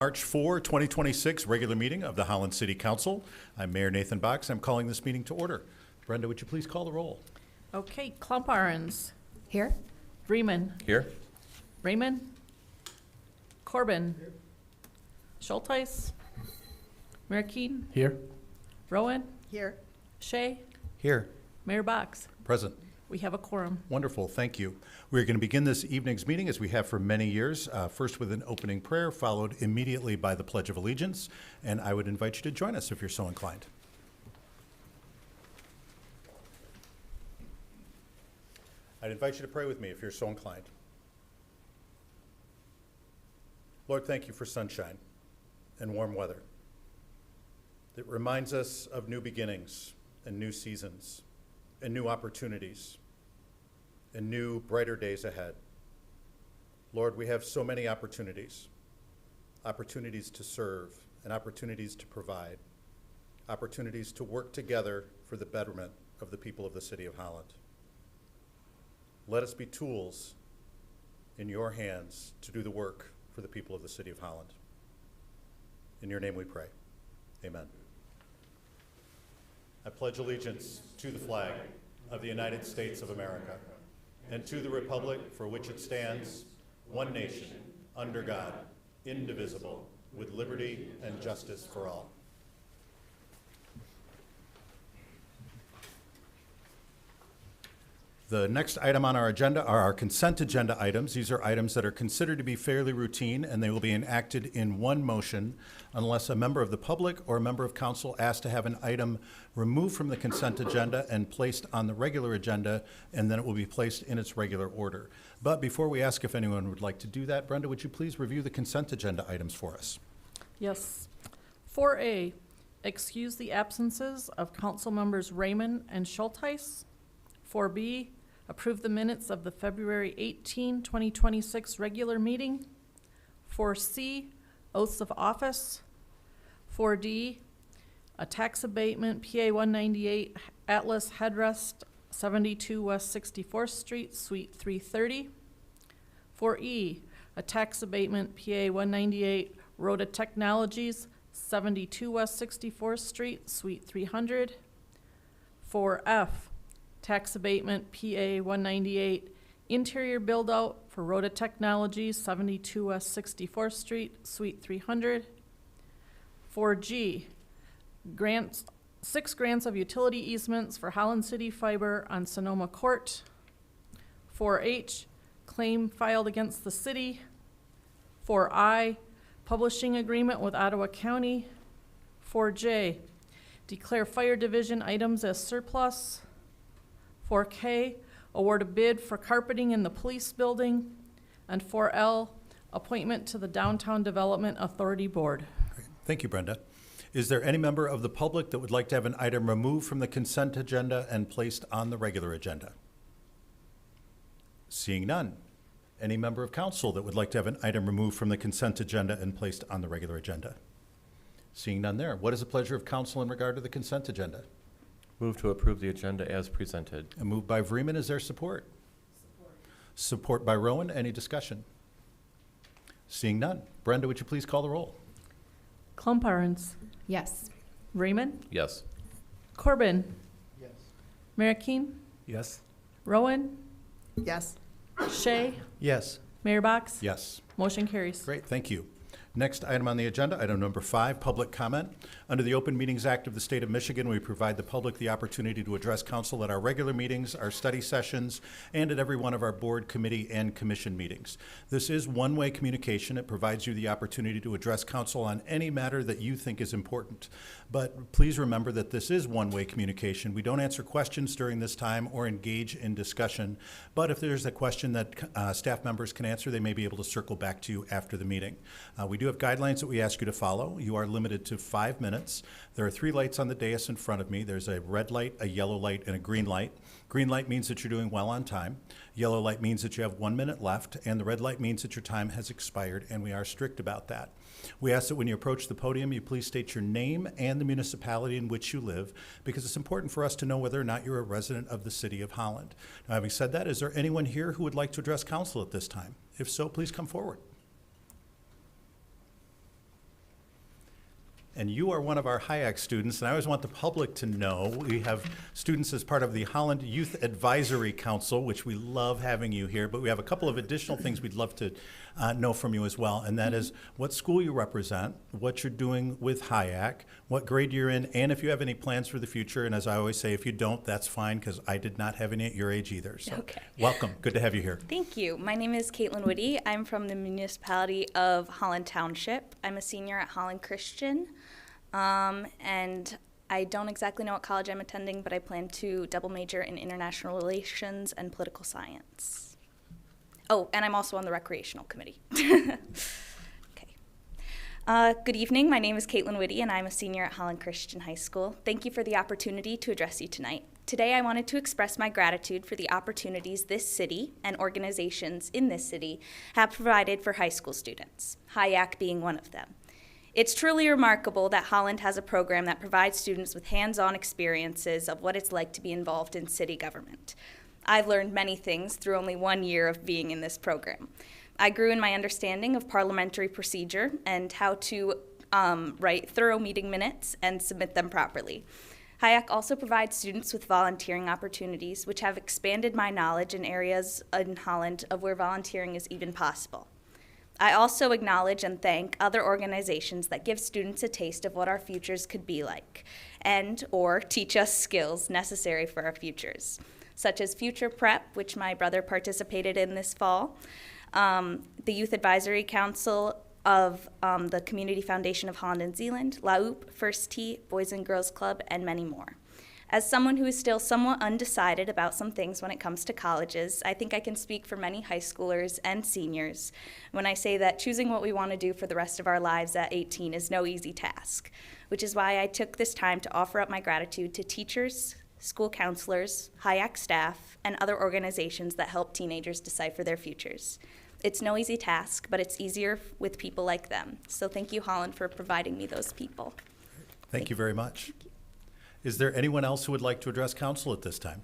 March 4, 2026, regular meeting of the Holland City Council. I'm Mayor Nathan Box. I'm calling this meeting to order. Brenda, would you please call the roll? Okay, Klumparens. Here. Vreeman. Here. Raymond. Corbin. Schulteis. Markeen. Here. Rowan. Here. Shea. Here. Mayor Box. Present. We have a quorum. Wonderful, thank you. We're going to begin this evening's meeting as we have for many years, first with an opening prayer, followed immediately by the Pledge of Allegiance, and I would invite you to join us if you're so inclined. I'd invite you to pray with me if you're so inclined. Lord, thank you for sunshine and warm weather. It reminds us of new beginnings and new seasons and new opportunities and new, brighter days ahead. Lord, we have so many opportunities to serve and opportunities to provide, opportunities to work together for the betterment of the people of the City of Holland. Let us be tools in your hands to do the work for the people of the City of Holland. In your name we pray. Amen. I pledge allegiance to the flag of the United States of America and to the republic for which it stands, one nation, under God, indivisible, with liberty and justice for all. The next item on our agenda are our consent agenda items. These are items that are considered to be fairly routine, and they will be enacted in one motion unless a member of the public or a member of council asks to have an item removed from the consent agenda and placed on the regular agenda, and then it will be placed in its regular order. But before we ask if anyone would like to do that, Brenda, would you please review the consent agenda items for us? Yes. 4A, excuse the absences of council members Raymond and Schulteis. 4B, approve the minutes of the February 18, 2026 regular meeting. 4C, oaths of office. 4D, a tax abatement, PA 198, Atlas Headrest, 72 West 64th Street, Suite 330. 4E, a tax abatement, PA 198, Rhoda Technologies, 72 West 64th Street, Suite 300. 4F, tax abatement, PA 198, interior build-out for Rhoda Technologies, 72 West 64th Street, Suite 300. 4G, grants, 6 grants of utility easements for Holland City Fiber on Sonoma Court. 4H, claim filed against the city. 4I, publishing agreement with Ottawa County. 4J, declare fire division items as surplus. 4K, award a bid for carpeting in the police building. And 4L, appointment to the Downtown Development Authority Board. Great. Thank you, Brenda. Is there any member of the public that would like to have an item removed from the consent agenda and placed on the regular agenda? Seeing none. Any member of council that would like to have an item removed from the consent agenda and placed on the regular agenda? Seeing none there. What is the pleasure of council in regard to the consent agenda? Move to approve the agenda as presented. A move by Vreeman. Is there support? Support by Rowan. Any discussion? Seeing none. Brenda, would you please call the roll? Klumparens. Yes. Raymond. Yes. Corbin. Yes. Markeen. Yes. Rowan. Yes. Shea. Yes. Mayor Box. Yes. Motion carries. Great, thank you. Next item on the agenda, item number 5, public comment. Under the Open Meetings Act of the State of Michigan, we provide the public the opportunity to address council at our regular meetings, our study sessions, and at every one of our board, committee, and commission meetings. This is one-way communication. It provides you the opportunity to address council on any matter that you think is important. But please remember that this is one-way communication. We don't answer questions during this time or engage in discussion. But if there's a question that staff members can answer, they may be able to circle back to you after the meeting. We do have guidelines that we ask you to follow. You are limited to 5 minutes. There are 3 lights on the dais in front of me. There's a red light, a yellow light, and a green light. Green light means that you're doing well on time. Yellow light means that you have 1 minute left, and the red light means that your time has expired, and we are strict about that. We ask that when you approach the podium, you please state your name and the municipality in which you live, because it's important for us to know whether or not you're a resident of the City of Holland. Now, having said that, is there anyone here who would like to address council at this time? If so, please come forward. And you are one of our HIAC students, and I always want the public to know we have students as part of the Holland Youth Advisory Council, which we love having you here, but we have a couple of additional things we'd love to know from you as well, and that is what school you represent, what you're doing with HIAC, what grade you're in, and if you have any plans for the future. And as I always say, if you don't, that's fine, because I did not have any at your age either. So Okay. welcome. Good to have you here. Thank you. My name is Caitlin Woody. I'm from the municipality of Holland Township. I'm a senior at Holland Christian, and I don't exactly know what college I'm attending, but I plan to double major in international relations and political science. Oh, and I'm also on the recreational committee. Okay. Good evening. My name is Caitlin Whitty, and I'm a senior at Holland Christian High School. Thank you for the opportunity to address you tonight. Today, I wanted to express my gratitude for the opportunities this city and organizations in this city have provided for high school students, HIAC being one of them. It's truly remarkable that Holland has a program that provides students with hands-on experiences of what it's like to be involved in city government. I've learned many things through only 1 year of being in this program. I grew in my understanding of parliamentary procedure and how to write thorough meeting minutes and submit them properly. HIAC also provides students with volunteering opportunities, which have expanded my knowledge in areas in Holland of where volunteering is even possible. I also acknowledge and thank other organizations that give students a taste of what our futures could be like and or teach us skills necessary for our futures, such as Future Prep, which my brother participated in this fall, the Youth Advisory Council of the Community Foundation of Holland and Zealand, LAOP, First Tee, Boys and Girls Club, and many more. As someone who is still somewhat undecided about some things when it comes to colleges, I think I can speak for many high schoolers and seniors when I say that choosing what we want to do for the rest of our lives at 18 is no easy task, which is why I took this time to offer up my gratitude to teachers, school counselors, HIAC staff, and other organizations that help teenagers decipher their futures. It's no easy task, but it's easier with people like them. So thank you, Holland, for providing me those people. Thank you very much. Is there anyone else who would like to address council at this time?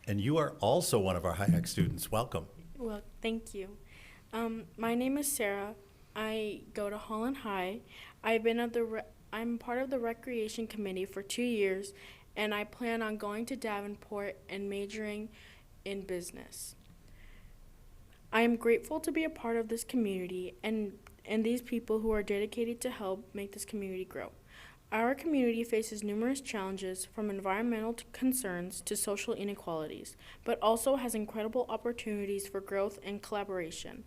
And you are also one of our HIAC students. Welcome. Well, thank you. My name is Sarah. I go to Holland High. I'm part of the recreation committee for 2 years, and I plan on going to Davenport and majoring in business. I am grateful to be a part of this community and these people who are dedicated to help make this community grow. Our community faces numerous challenges, from environmental concerns to social inequalities, but also has incredible opportunities for growth and collaboration.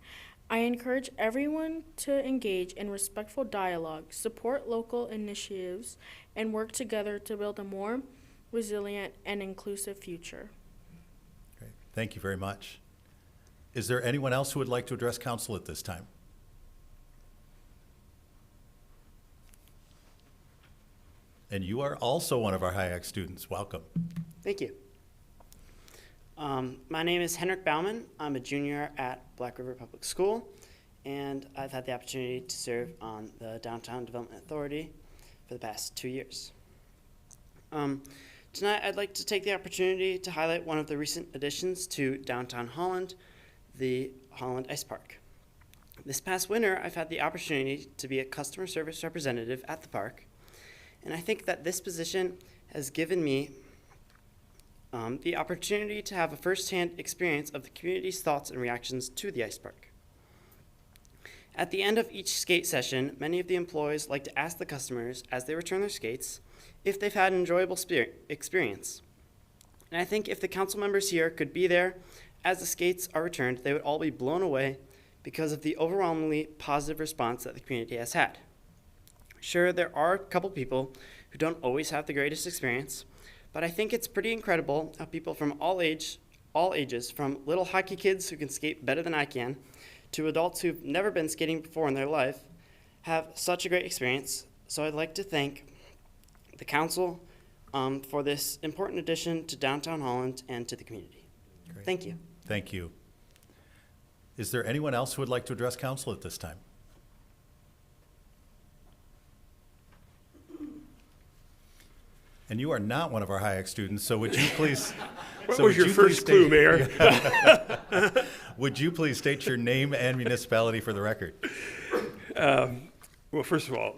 I encourage everyone to engage in respectful dialogue, support local initiatives, and work together to build a more resilient and inclusive future. Great. Thank you very much. Is there anyone else who would like to address council at this time? And you are also one of our HIAC students. Welcome. Thank you. My name is Henrik Baumann. I'm a junior at Black River Public School, and I've had the opportunity to serve on the Downtown Development Authority for the past 2 years. Tonight, I'd like to take the opportunity to highlight one of the recent additions to downtown Holland, the Holland Ice Park. This past winter, I've had the opportunity to be a customer service representative at the park, and I think that this position has given me the opportunity to have a first-hand experience of the community's thoughts and reactions to the ice park. At the end of each skate session, many of the employees like to ask the customers, as they return their skates, if they've had an enjoyable experience. And I think if the council members here could be there as the skates are returned, they would all be blown away because of the overwhelmingly positive response that the community has had. Sure, there are a couple people who don't always have the greatest experience, but I think it's pretty incredible how people from all ages, from little hockey kids who can skate better than I can, to adults who've never been skating before in their life, have such a great experience. So I'd like to thank the council for this important addition to downtown Holland and to the community. Great. Thank you. Thank you. Is there anyone else who would like to address council at this time? And you are not one of our HIAC students, so would you please What So was would your you please first clue, state- Mayor? Would you please state your name and municipality for the record? Well, first of all,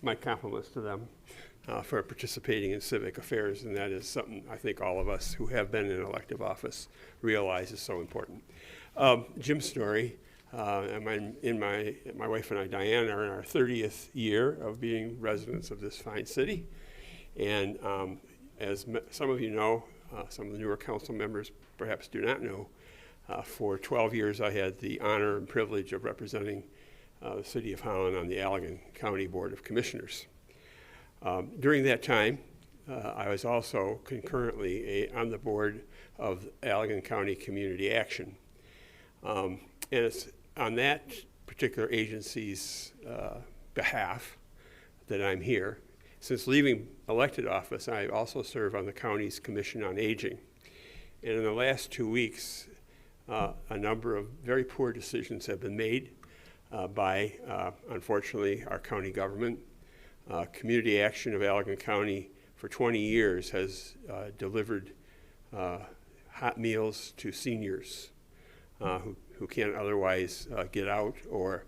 my compliments to them for participating in civic affairs, and that is something I think all of us who have been in elective office realize is so important. Jim's story, my wife and I, Diane, are in our 30th year of being residents of this fine city. And as some of you know, some of the newer council members perhaps do not know, for 12 years I had the honor and privilege of representing the city of Holland on the Allegan County Board of Commissioners. During that time, I was also concurrently on the board of Allegan County Community Action. And it's on that particular agency's behalf that I'm here. Since leaving elected office, I also serve on the county's Commission on Aging. And in the last 2 weeks, a number of very poor decisions have been made by, unfortunately, our county government. Community Action of Allegan County for 20 years has delivered hot meals to seniors who can't otherwise get out or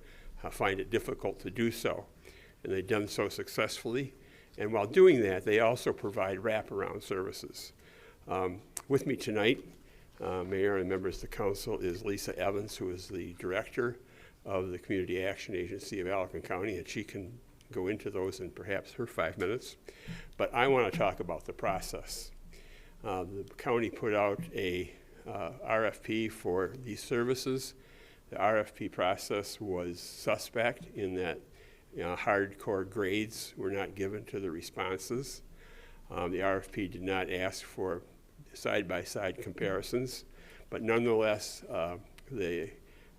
find it difficult to do so. And they've done so successfully. And while doing that, they also provide wraparound services. With me tonight, Mayor and members of the council, is Lisa Evans, who is the director of the Community Action Agency of Allegan County, and she can go into those in perhaps her 5 minutes. But I want to talk about the process. The county put out a RFP for these services. The RFP process was suspect in that hardcore grades were not given to the responses. The RFP did not ask for side-by-side comparisons, but nonetheless,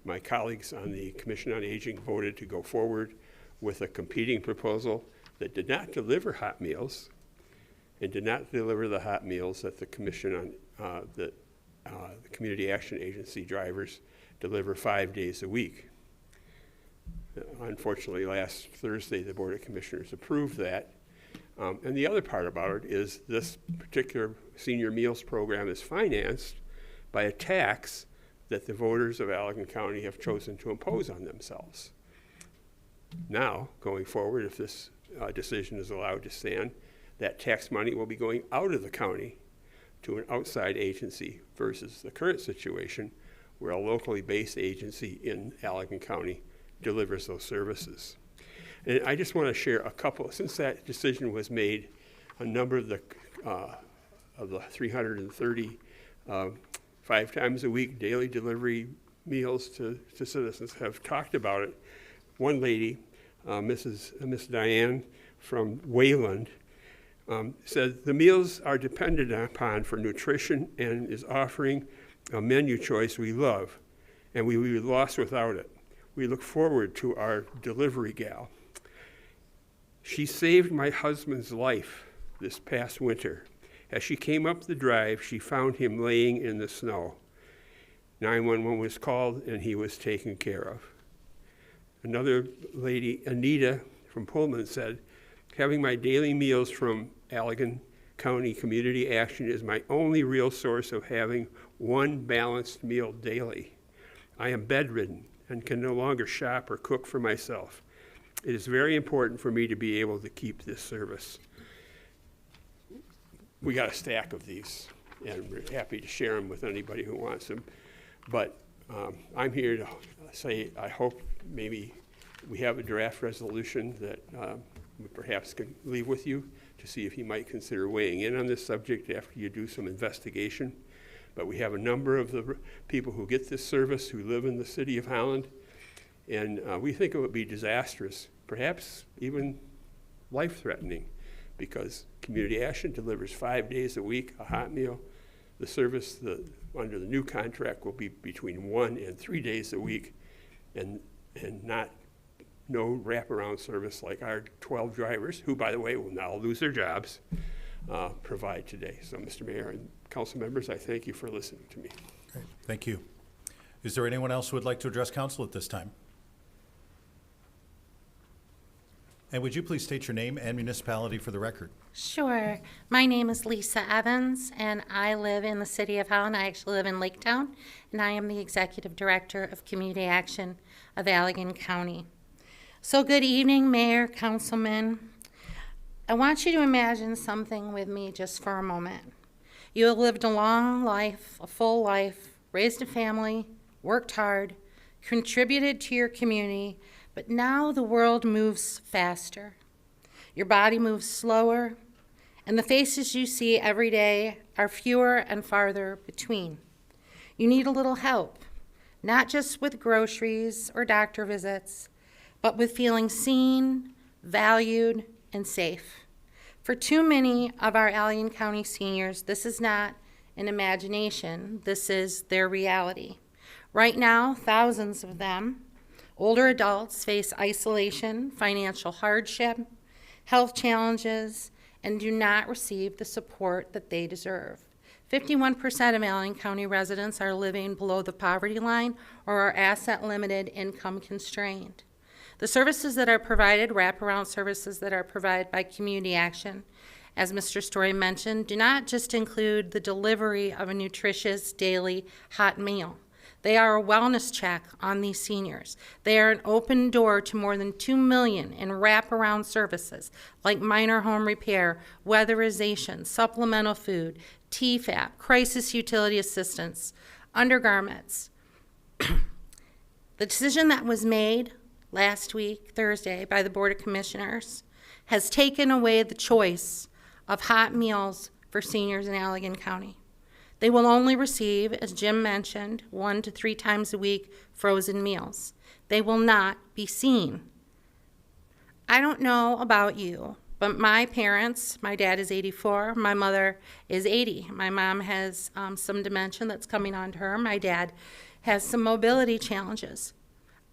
my colleagues on the Commission on Aging voted to go forward with a competing proposal that did not deliver hot meals and did not deliver the hot meals that the Commission on the Community Action Agency drivers deliver 5 days a week. Unfortunately, last Thursday, the Board of Commissioners approved that. And the other part about it is this particular senior meals program is financed by a tax that the voters of Allegan County have chosen to impose on themselves. Now, going forward, if this decision is allowed to stand, that tax money will be going out of the county to an outside agency versus the current situation where a locally based agency in Allegan County delivers those services. And I just want to share a couple. Since that decision was made, a number of the 330 5 times a week daily delivery meals to citizens have talked about it. One lady, Miss Diane from Wayland, said the meals are dependent upon for nutrition and is offering a menu choice we love, and we would be lost without it. We look forward to our delivery gal. She saved my husband's life this past winter. As she came up the drive, she found him laying in the snow. 911 was called and he was taken care of. Another lady, Anita from Pullman, said, having my daily meals from Allegan County Community Action is my only real source of having one balanced meal daily. I am bedridden and can no longer shop or cook for myself. It is very important for me to be able to keep this service. We got a stack of these, and we're happy to share them with anybody who wants them. But I'm here to say I hope maybe we have a draft resolution that we perhaps can leave with you to see if you might consider weighing in on this subject after you do some investigation. But we have a number of the people who get this service who live in the city of Holland, and we think it would be disastrous, perhaps even life-threatening, because Community Action delivers 5 days a week, a hot meal. The service under the new contract will be between 1 and 3 days a week, and no wraparound service like our 12 drivers, who, by the way, will now lose their jobs, provide today. So, Mr. Mayor and council members, I thank you for listening to me. Great. Thank you. Is there anyone else who would like to address council at this time? And would you please state your name and municipality for the record? Sure. My name is Lisa Evans, and I live in the city of Holland. I actually live in Laketown, and I am the Executive Director of Community Action of Allegan County. So good evening, Mayor, Councilman. I want you to imagine something with me just for a moment. You have lived a long life, a full life, raised a family, worked hard, contributed to your community, but now the world moves faster. Your body moves slower, and the faces you see every day are fewer and farther between. You need a little help, not just with groceries or doctor visits, but with feeling seen, valued, and safe. For too many of our Allegan County seniors, this is not an imagination, this is their reality. Right now, thousands of them, older adults, face isolation, financial hardship, health challenges, and do not receive the support that they deserve. 51% of Allegan County residents are living below the poverty line or are asset limited, income constrained. The services that are provided, wraparound services that are provided by Community Action, as Mr. Story mentioned, do not just include the delivery of a nutritious daily hot meal. They are a wellness check on these seniors. They are an open door to more than $2 million in wraparound services like minor home repair, weatherization, supplemental food, TFAP, crisis utility assistance, undergarments. The decision that was made last week, Thursday, by the Board of Commissioners has taken away the choice of hot meals for seniors in Allegan County. They will only receive, as Jim mentioned, 1 to 3 times a week frozen meals. They will not be seen. I don't know about you, but my parents, my dad is 84, my mother is 80. My mom has some dementia that's coming on to her. My dad has some mobility challenges.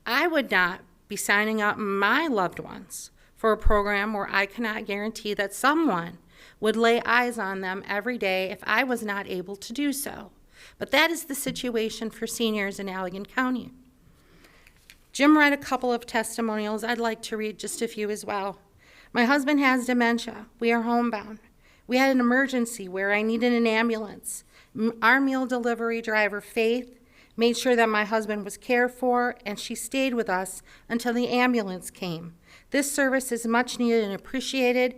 I would not be signing up my loved ones for a program where I cannot guarantee that someone would lay eyes on them every day if I was not able to do so. But that is the situation for seniors in Allegan County. Jim read a couple of testimonials. I'd like to read just a few as well. My husband has dementia. We are homebound. We had an emergency where I needed an ambulance. Our meal delivery driver, Faith, made sure that my husband was cared for, and she stayed with us until the ambulance came. This service is much needed and appreciated.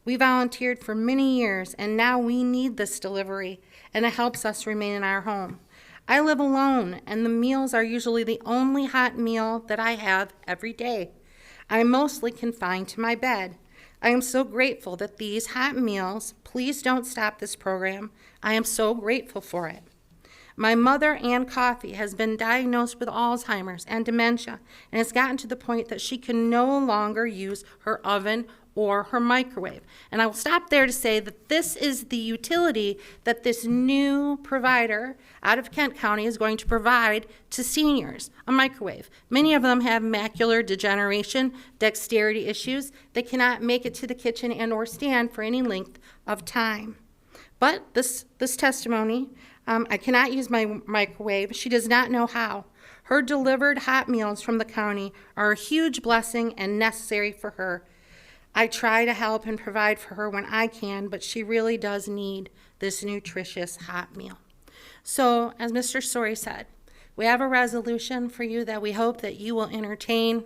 We volunteered for many years, and now we need this delivery, and it helps us remain in our home. I live alone, and the meals are usually the only hot meal that I have every day. I am mostly confined to my bed. I am so grateful that these hot meals, please don't stop this program. I am so grateful for it. My mother, Ann Coffey, has been diagnosed with Alzheimer's and dementia, and has gotten to the point that she can no longer use her oven or her microwave. And I will stop there to say that this is the utility that this new provider out of Kent County is going to provide to seniors, a microwave. Many of them have macular degeneration, dexterity issues. They cannot make it to the kitchen and or stand for any length of time. But this testimony, I cannot use my microwave. She does not know how. Her delivered hot meals from the county are a huge blessing and necessary for her. I try to help and provide for her when I can, but she really does need this nutritious hot meal. So, as Mr. Story said, we have a resolution for you that we hope that you will entertain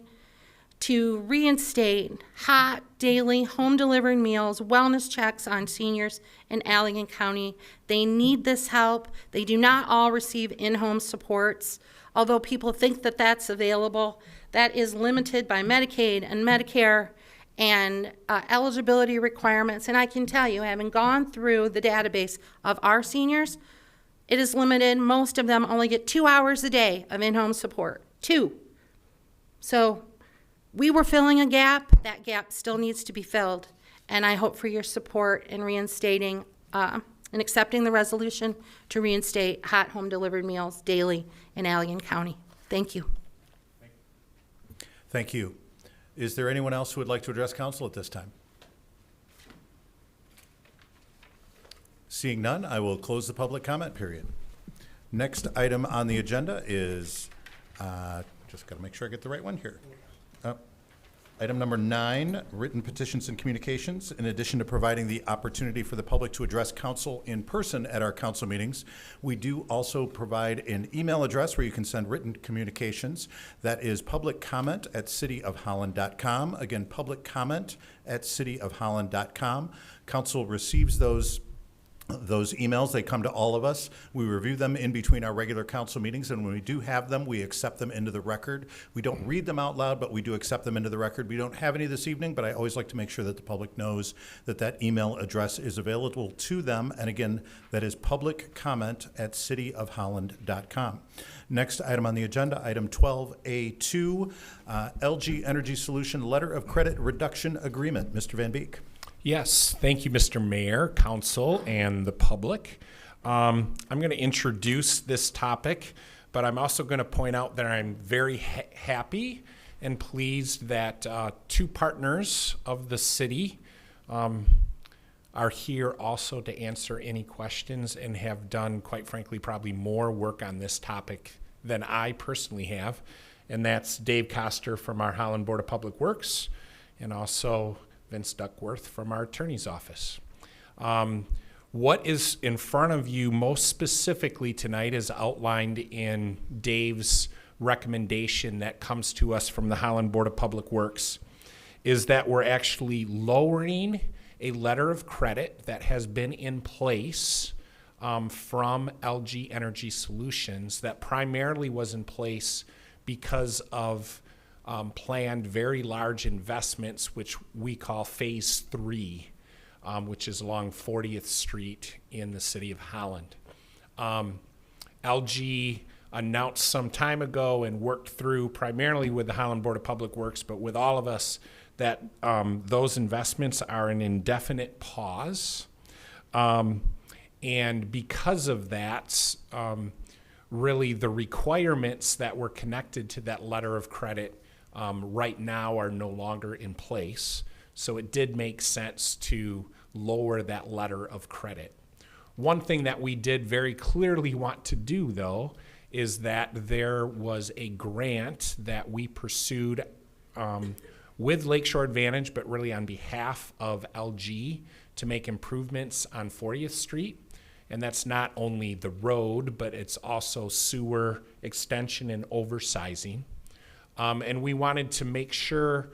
to reinstate hot, daily, home-delivered meals, wellness checks on seniors in Allegan County. They need this help. They do not all receive in-home supports, although people think that that's available. That is limited by Medicaid and Medicare and eligibility requirements. And I can tell you, having gone through the database of our seniors, it is limited. Most of them only get 2 hours a day of in-home support. 2. So we were filling a gap. That gap still needs to be filled. And I hope for your support in reinstating and accepting the resolution to reinstate hot home delivered meals daily in Allegan County. Thank you. Thank you. Is there anyone else who would like to address council at this time? Seeing none, I will close the public comment period. Next item on the agenda is, just got to make sure I get the right one here. Item number 9, written petitions and communications. In addition to providing the opportunity for the public to address council in person at our council meetings, we do also provide an email address where you can send written communications. That is publiccomment@cityofholland.com. Again, publiccomment@cityofholland.com. Council receives those emails. They come to all of us. We review them in between our regular council meetings, and when we do have them, we accept them into the record. We don't read them out loud, but we do accept them into the record. We don't have any this evening, but I always like to make sure that the public knows that that email address is available to them. And again, that is publiccomment@cityofholland.com. Next item on the agenda, item 12A2, LG Energy Solution Letter of Credit Reduction Agreement. Mr. Van Beek. Yes, thank you, Mr. Mayor, Council, and the public. I'm going to introduce this topic, but I'm also going to point out that I'm very happy and pleased that 2 partners of the city are here also to answer any questions and have done, quite frankly, probably more work on this topic than I personally have, and that's Dave Koster from our Holland Board of Public Works and also Vince Duckworth from our attorney's office. What is in front of you most specifically tonight is outlined in Dave's recommendation that comes to us from the Holland Board of Public Works, is that we're actually lowering a letter of credit that has been in place from LG Energy Solutions that primarily was in place because of planned very large investments, which we call Phase 3, which is along 40th Street in the city of Holland. LG announced some time ago and worked through primarily with the Holland Board of Public Works, but with all of us, that those investments are an indefinite pause. And because of that, really the requirements that were connected to that letter of credit right now are no longer in place. So it did make sense to lower that letter of credit. One thing that we did very clearly want to do, though, is that there was a grant that we pursued with Lakeshore Advantage, but really on behalf of LG, to make improvements on 40th Street. And that's not only the road, but it's also sewer extension and oversizing. And we wanted to make sure,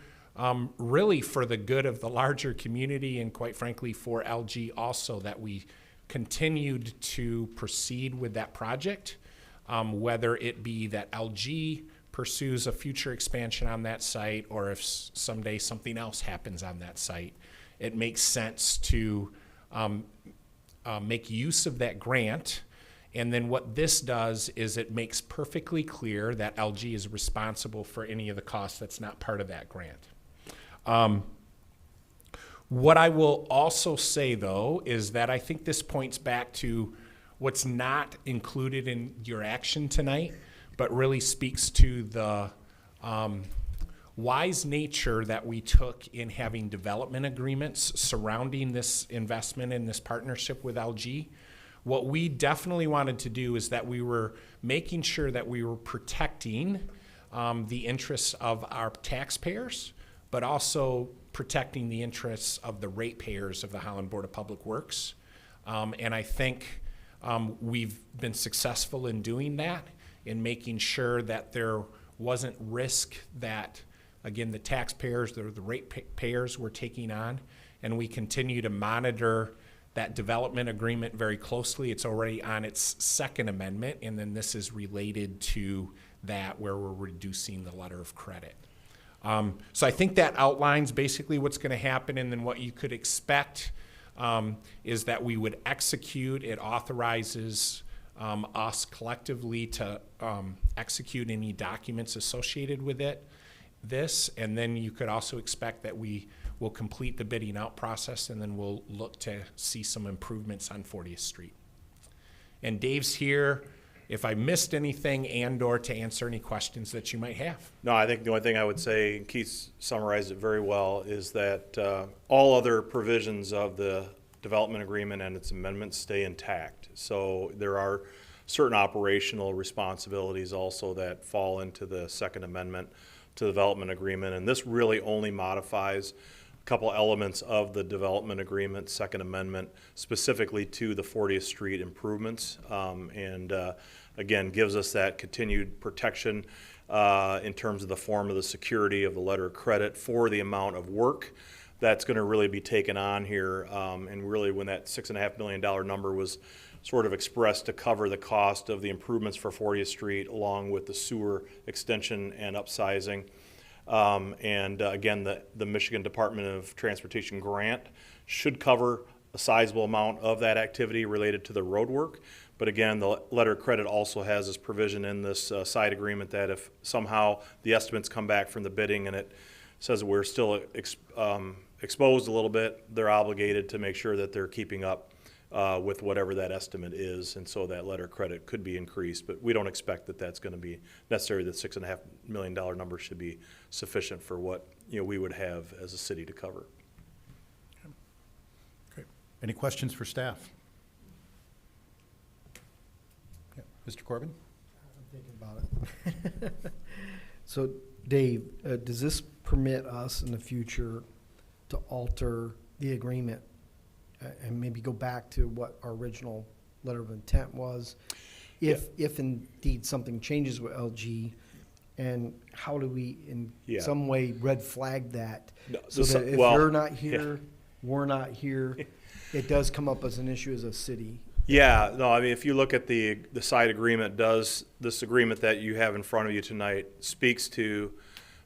really for the good of the larger community and quite frankly for LG also, that we continued to proceed with that project, whether it be that LG pursues a future expansion on that site or if someday something else happens on that site. It makes sense to make use of that grant. And then what this does is it makes perfectly clear that LG is responsible for any of the costs that's not part of that grant. What I will also say, though, is that I think this points back to what's not included in your action tonight, but really speaks to the wise nature that we took in having development agreements surrounding this investment and this partnership with LG. What we definitely wanted to do is that we were making sure that we were protecting the interests of our taxpayers, but also protecting the interests of the ratepayers of the Holland Board of Public Works. And I think we've been successful in doing that, in making sure that there wasn't risk that, again, the taxpayers or the ratepayers were taking on. And we continue to monitor that development agreement very closely. It's already on its second amendment, and then this is related to that where we're reducing the letter of credit. So I think that outlines basically what's going to happen, and then what you could expect is that we would execute. It authorizes us collectively to execute any documents associated with this, and then you could also expect that we will complete the bidding out process, and then we'll look to see some improvements on 40th Street. And Dave's here if I missed anything and/or to answer any questions that you might have. No, I think the only thing I would say, and Keith summarized it very well, is that all other provisions of the development agreement and its amendments stay intact. So there are certain operational responsibilities also that fall into the Second Amendment to the development agreement. And this really only modifies a couple elements of the development agreement, Second Amendment, specifically to the 40th Street improvements. Again, gives us that continued protection in terms of the form of the security of the letter of credit for the amount of work that's going to really be taken on here. And really, when that $6.5 million number was sort of expressed to cover the cost of the improvements for 40th Street along with the sewer extension and upsizing. Again, the Michigan Department of Transportation grant should cover a sizable amount of that activity related to the road work. But again, the letter of credit also has this provision in this side agreement that if somehow the estimates come back from the bidding and it says we're still exposed a little bit, they're obligated to make sure that they're keeping up with whatever that estimate is, and so that letter of credit could be increased. But we don't expect that that's going to be necessary. The $6.5 million number should be sufficient for what we would have as a city to cover. Great. Any questions for staff? Yeah. Mr. Corbin? I'm thinking about it. So, Dave, does this permit us in the future to alter the agreement and maybe go back to what our original letter of intent was? If indeed something changes with LG, and how do we in some way red flag that? No, so that if you're not here, we're not here, it does come up as an issue as a city. Yeah, no, I mean, if you look at the side agreement, this agreement that you have in front of you tonight speaks to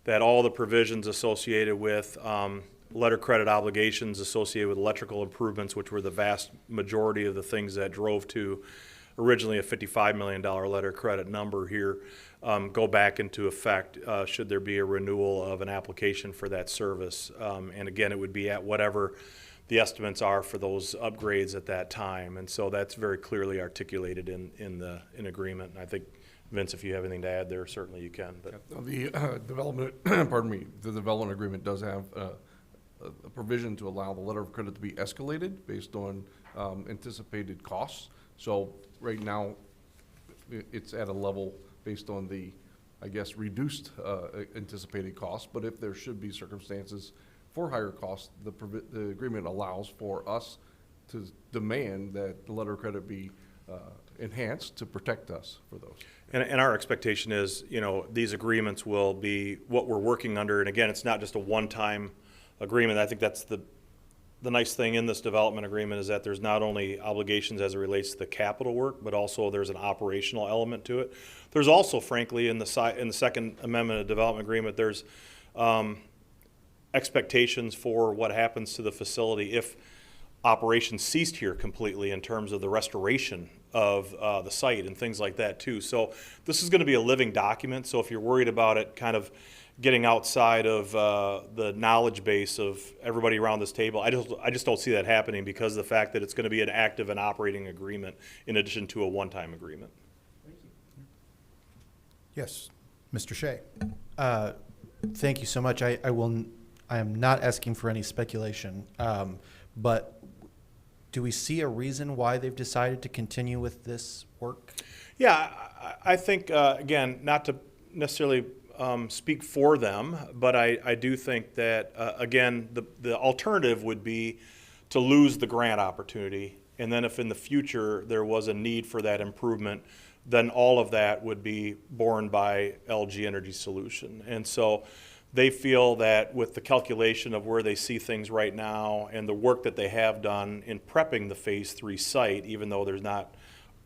that all the provisions associated with letter credit obligations associated with electrical improvements, which were the vast majority of the things that drove to originally a $55 million letter credit number here, go back into effect should there be a renewal of an application for that service. And again, it would be at whatever the estimates are for those upgrades at that time. And so that's very clearly articulated in agreement. And I think, Vince, if you have anything to add there, certainly you can. But the development, pardon me, the development agreement does have a provision to allow the letter of credit to be escalated based on anticipated costs. So right now, it's at a level based on the, I guess, reduced anticipated costs. But if there should be circumstances for higher costs, the agreement allows for us to demand that the letter of credit be enhanced to protect us for those. And our expectation is, these agreements will be what we're working under. And again, it's not just a one-time agreement. I think that's the nice thing in this development agreement is that there's not only obligations as it relates to the capital work, but also there's an operational element to it. There's also, frankly, in the Second Amendment of Development Agreement, there's expectations for what happens to the facility if operations ceased here completely in terms of the restoration of the site and things like that too. So this is going to be a living document. So if you're worried about it kind of getting outside of the knowledge base of everybody around this table, I just don't see that happening because of the fact that it's going to be an active and operating agreement in addition to a one-time agreement. Thank you. Yes. Mr. Shea? Thank you so much. I am not asking for any speculation, but do we see a reason why they've decided to continue with this work? Yeah, I think, again, not to necessarily speak for them, but I do think that, again, the alternative would be to lose the grant opportunity. And then if in the future there was a need for that improvement, then all of that would be borne by LG Energy Solution. And so they feel that with the calculation of where they see things right now and the work that they have done in prepping the Phase 3 site, even though there's not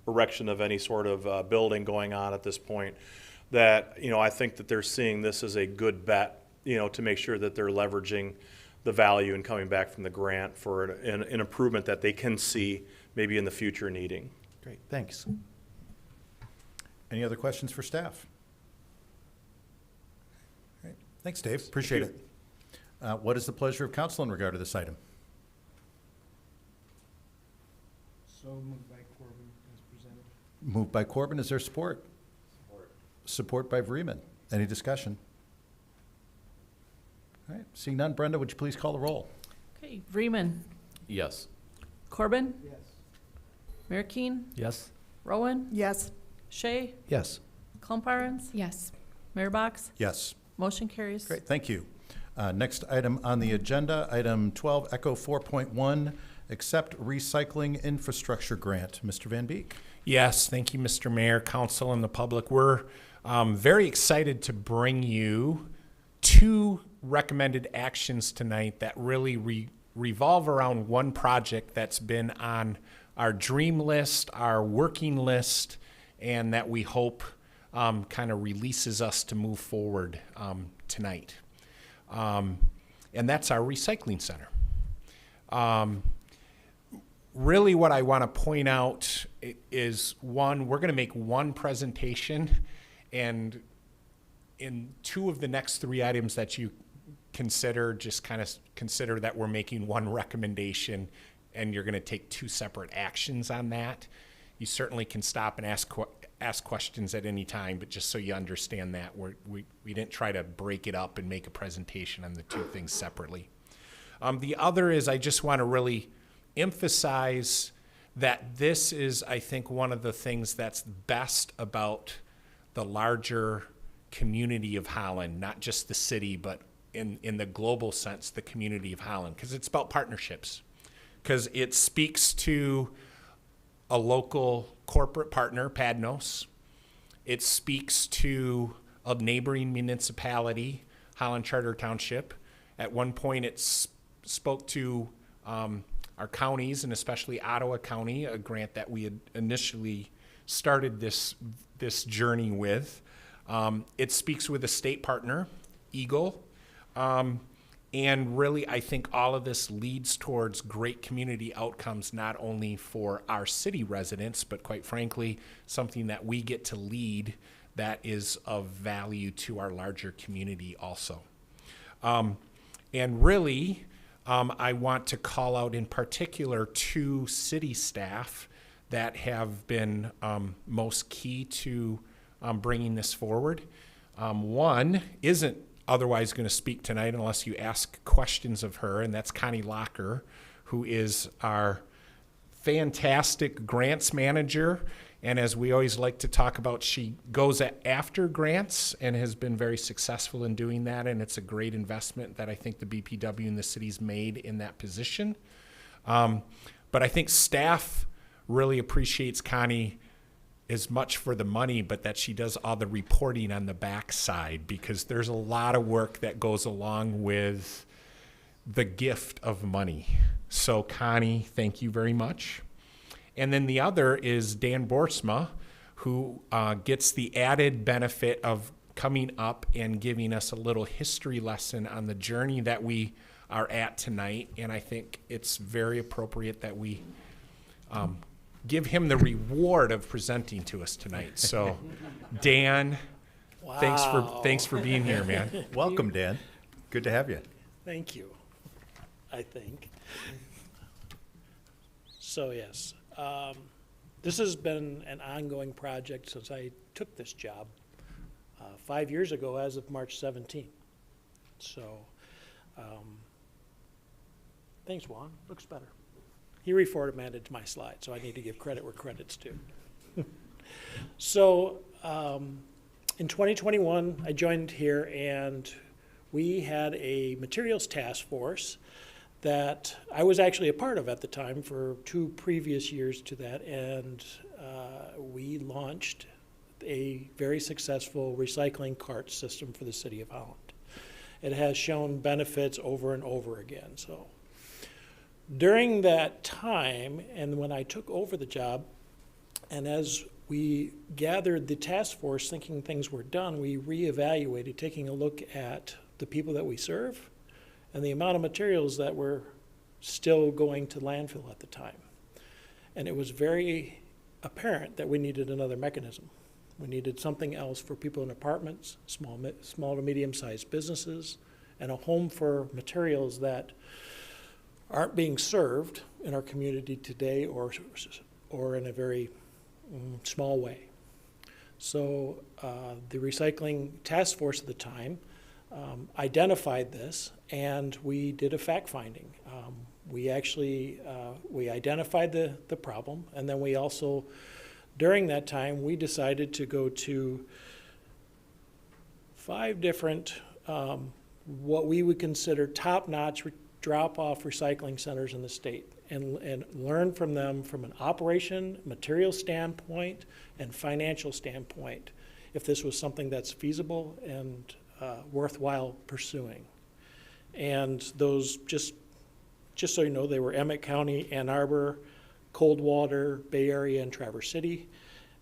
erection of any sort of building going on at this point, that, I think that they're seeing this as a good bet, to make sure that they're leveraging the value and coming back from the grant for an improvement that they can see maybe in the future needing. Great, thanks. Any other questions for staff? All right. Thanks, Dave. Appreciate it. What is the pleasure of council in regard to this item? So moved by Corbin as presented. Moved by Corbin. Is there support? Support by Vreeman. Any discussion? All right. Seeing none, Brenda, would you please call the roll? Okay, Vreeman, Yes. Corbin, Yes. Merkeen, Yes. Rowan, Yes. Shea, Yes. Klumparens, Yes. Mayor Box. Yes. Motion carries. Great, thank you. Next item on the agenda, item 12, Echo 4.1, accept recycling infrastructure grant. Mr. Van Beek. Yes, thank you, Mr. Mayor, council, and the public. We're very excited to bring you 2 recommended actions tonight that really revolve around one project that's been on our dream list, our working list, and that we hope kind of releases us to move forward tonight. And that's our recycling center. Really what I want to point out is, one, we're going to make one presentation, and in 2 of the next 3 items that you consider, just kind of consider that we're making one recommendation and you're going to take 2 separate actions on that. You certainly can stop and ask questions at any time, but just so you understand that, we didn't try to break it up and make a presentation on the 2 things separately. The other is, I just want to really emphasize that this is, I think, one of the things that's best about the larger community of Holland, not just the city, but in the global sense, the community of Holland, because it's about partnerships, because it speaks to a local corporate partner, Padnos. It speaks to a neighboring municipality, Holland Charter Township. At one point, it spoke to our counties, and especially Ottawa County, a grant that we had initially started this journey with. It speaks with a state partner, Eagle. And really, I think all of this leads towards great community outcomes, not only for our city residents, but quite frankly, something that we get to lead that is of value to our larger community also. And really, I want to call out in particular 2 city staff that have been most key to bringing this forward. One isn't otherwise going to speak tonight unless you ask questions of her, and that's Connie Locker, who is our fantastic grants manager. And as we always like to talk about, she goes after grants and has been very successful in doing that. And it's a great investment that I think the BPW and the city's made in that position. But I think staff really appreciates Connie as much for the money, but that she does all the reporting on the backside, because there's a lot of work that goes along with the gift of money. So Connie, thank you very much. And then the other is Dan Borsma, who gets the added benefit of coming up and giving us a little history lesson on the journey that we are at tonight. And I think it's very appropriate that we give him the reward of presenting to us tonight. So, Dan, Wow. thanks for being here, man. Welcome, Dan. Good to have you. Thank you, I think. So, yes, this has been an ongoing project since I took this job 5 years ago as of March 17th. So, thanks, Juan. Looks better. He reformatted my slide, so I need to give credit where credit's due. So, in 2021, I joined here, and we had a materials task force that I was actually a part of at the time for 2 previous years to that, and we launched a very successful recycling cart system for the city of Holland. It has shown benefits over and over again. So during that time, and when I took over the job, and as we gathered the task force thinking things were done, we reevaluated, taking a look at the people that we serve and the amount of materials that were still going to landfill at the time. And it was very apparent that we needed another mechanism. We needed something else for people in apartments, small to medium-sized businesses, and a home for materials that aren't being served in our community today, or in a very small way. So the recycling task force at the time identified this, and we did a fact finding. We actually we identified the problem, and then we also, during that time, we decided to go to 5 different, what we would consider top-notch drop-off recycling centers in the state, and learn from them from an operation, material standpoint, and financial standpoint, if this was something that's feasible and worthwhile pursuing. And those, just so you know, they were Emmett County, Ann Arbor, Coldwater, Bay Area, and Traverse City.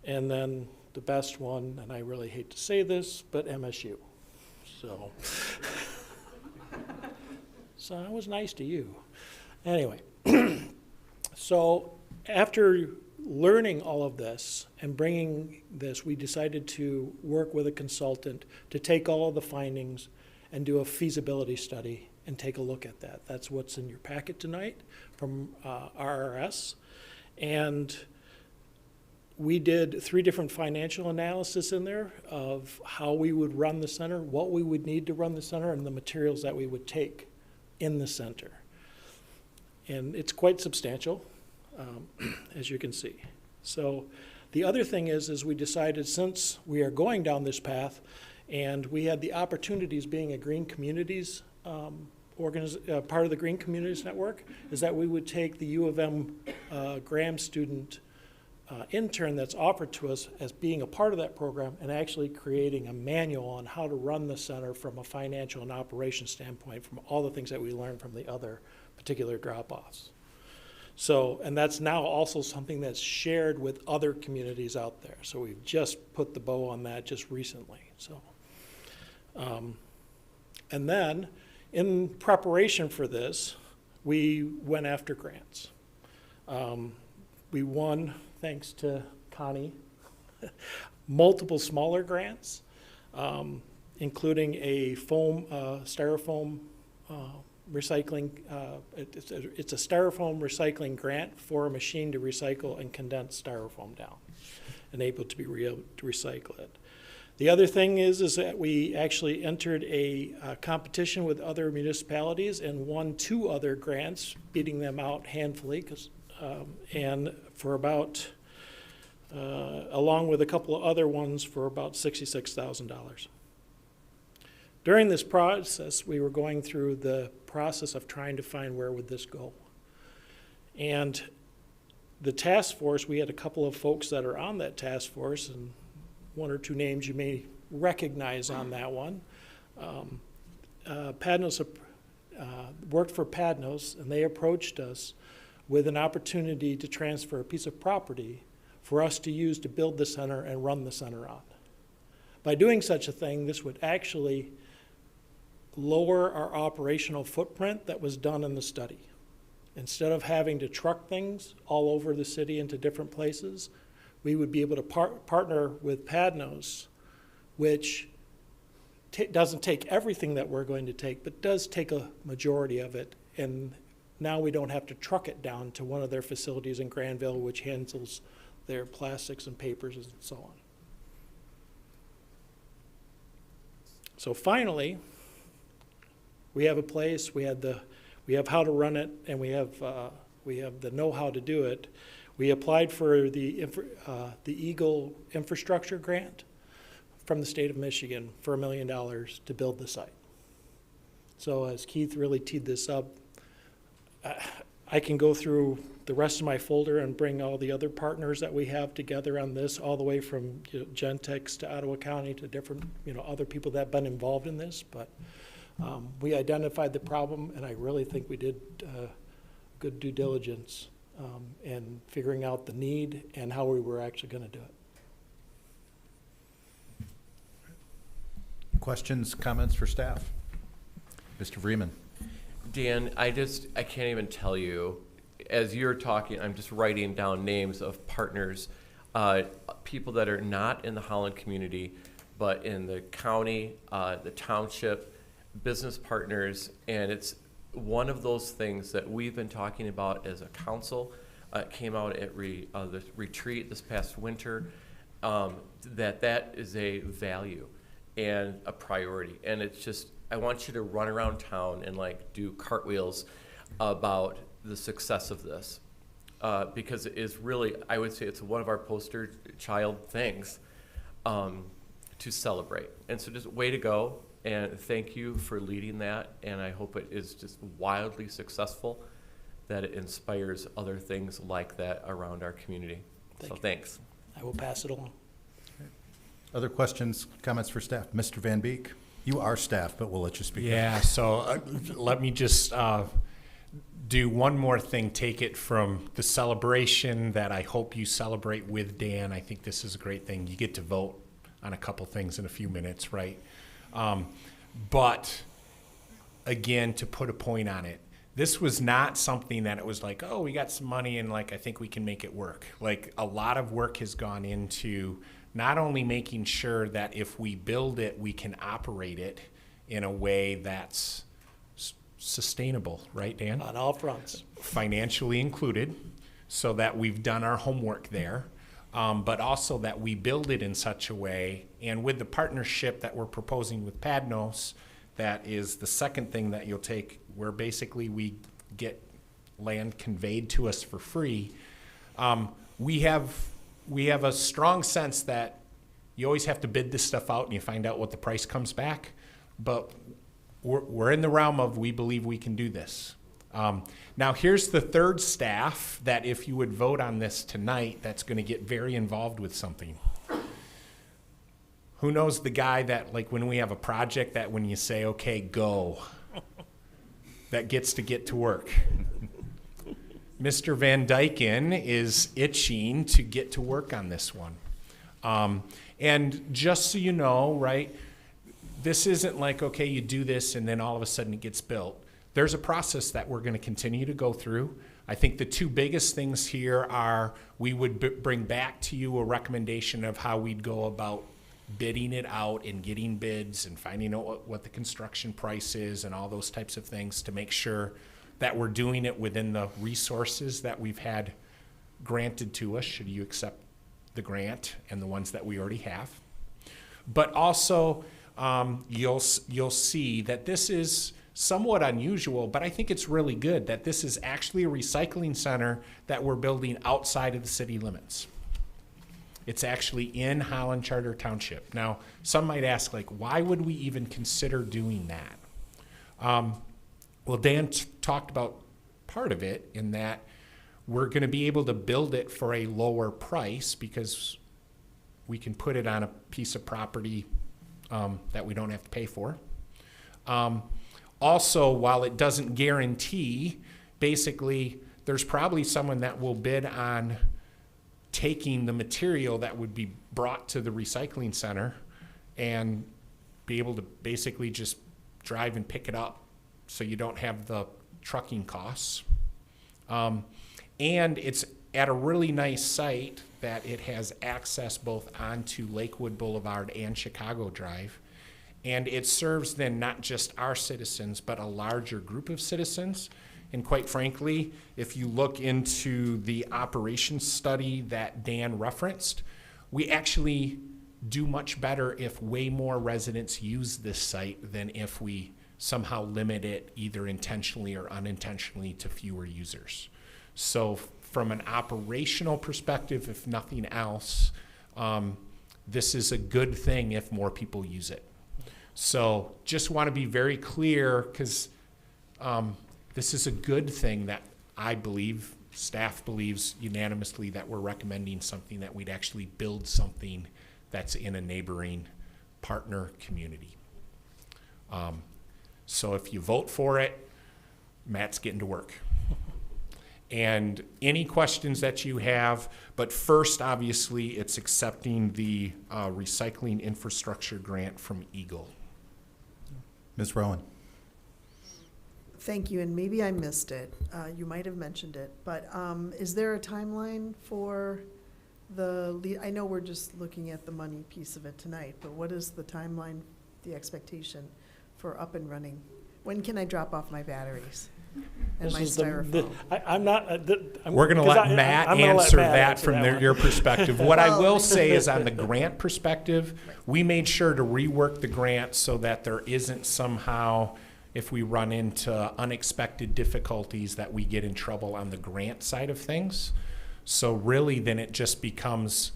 And then the best one, and I really hate to say this, but MSU. So, so I was nice to you. Anyway, so after learning all of this and bringing this, we decided to work with a consultant to take all of the findings and do a feasibility study and take a look at that. That's what's in your packet tonight from RRS. And we did 3 different financial analysis in there of how we would run the center, what we would need to run the center, and the materials that we would take in the center. And it's quite substantial, as you can see. So the other thing is we decided, since we are going down this path, and we had the opportunities being a Green Communities part of the Green Communities Network, is that we would take the U of M Graham student intern that's offered to us as being a part of that program, and actually creating a manual on how to run the center from a financial and operation standpoint, from all the things that we learned from the other particular drop-offs. So, and that's now also something that's shared with other communities out there. So we've just put the bow on that just recently. So, and then in preparation for this, we went after grants. We won, thanks to Connie, multiple smaller grants, including a styrofoam recycling. It's a styrofoam recycling grant for a machine to recycle and condense styrofoam down and able to be able to recycle it. The other thing is that we actually entered a competition with other municipalities and won 2 other grants, beating them out handfully, and for about, along with a couple of other ones, for about $66,000. During this process, we were going through the process of trying to find where would this go. And the task force, we had a couple of folks that are on that task force, and 1 or 2 names you may recognize on that one. Padnos worked for Padnos, and they approached us with an opportunity to transfer a piece of property for us to use to build the center and run the center on. By doing such a thing, this would actually lower our operational footprint that was done in the study. Instead of having to truck things all over the city into different places, we would be able to partner with Padnos, which doesn't take everything that we're going to take, but does take a majority of it. And now we don't have to truck it down to one of their facilities in Granville, which handles their plastics and papers and so on. So finally, we have a place, we have how to run it, and we have the know-how to do it. We applied for the Eagle Infrastructure Grant from the state of Michigan for $1 million to build the site. So as Keith really teed this up, I can go through the rest of my folder and bring all the other partners that we have together on this, all the way from Gentex to Ottawa County to different other people that have been involved in this. But we identified the problem, and I really think we did good due diligence in figuring out the need and how we were actually going to do it. Questions, comments for staff? Mr. Vreeman. Dan, I can't even tell you, as you're talking, I'm just writing down names of partners, people that are not in the Holland community, but in the county, the township, business partners, and it's one of those things that we've been talking about as a council. Came out at the retreat this past winter, that is a value and a priority, and it's just, I want you to run around town and do cartwheels about the success of this, because it is really, I would say it's one of our poster child things, to celebrate. And so just way to go, and thank you for leading that, and I hope it is just wildly successful, that it inspires other things like that around our community. So thanks. I will pass it along. Other questions, comments for staff? Mr. Van Beek, you are staff, but we'll let you speak. Yeah, so let me just do one more thing, take it from the celebration that I hope you celebrate with Dan. I think this is a great thing. You get to vote on a couple things in a few minutes, right? But again, to put a point on it, this was not something that it was like, oh, we got some money and like I think we can make it work. Like a lot of work has gone into not only making sure that if we build it, we can operate it in a way that's sustainable, right, Dan? On all fronts. Financially included, so that we've done our homework there, but also that we build it in such a way, and with the partnership that we're proposing with Padnos, that is the second thing that you'll take, where basically we get land conveyed to us for free. We have a strong sense that you always have to bid this stuff out and you find out what the price comes back, but we're in the realm of we believe we can do this. Now here's the third staff that if you would vote on this tonight, that's going to get very involved with something. Who knows the guy that, like, when we have a project that when you say, okay, go, that gets to get to work? Mr. Van Dyken is itching to get to work on this one. And just so you know, right, this isn't like, okay, you do this and then all of a sudden it gets built. There's a process that we're going to continue to go through. I think the two biggest things here are we would bring back to you a recommendation of how we'd go about bidding it out and getting bids and finding out what the construction price is and all those types of things to make sure that we're doing it within the resources that we've had granted to us, should you accept the grant and the ones that we already have. But also, you'll see that this is somewhat unusual, but I think it's really good that this is actually a recycling center that we're building outside of the city limits. It's actually in Holland Charter Township. Now, some might ask, like, why would we even consider doing that? Well, Dan talked about part of it in that we're going to be able to build it for a lower price because we can put it on a piece of property that we don't have to pay for. Also, while it doesn't guarantee, basically, there's probably someone that will bid on taking the material that would be brought to the recycling center and be able to basically just drive and pick it up so you don't have the trucking costs. And it's at a really nice site that it has access both onto Lakewood Boulevard and Chicago Drive. And it serves then not just our citizens, but a larger group of citizens. And quite frankly, if you look into the operations study that Dan referenced, we actually do much better if way more residents use this site than if we somehow limit it either intentionally or unintentionally to fewer users. So from an operational perspective, if nothing else, this is a good thing if more people use it. So just want to be very clear because this is a good thing that I believe, staff believes unanimously that we're recommending something that we'd actually build something that's in a neighboring partner community. So if you vote for it, Matt's getting to work. And any questions that you have, but first, obviously, it's accepting the recycling infrastructure grant from Eagle. Ms. Rowan. Thank you, and maybe I missed it. You might have mentioned it, but is there a timeline for I know we're just looking at the money piece of it tonight, but what is the timeline, the expectation for up and running? When can I drop off my batteries and my styrofoam? I'm not. We're going to let Matt answer that from your perspective. What I will say is on the grant perspective, we made sure to rework the grant so that there isn't somehow, if we run into unexpected difficulties, that we get in trouble on the grant side of things. So really then it just becomes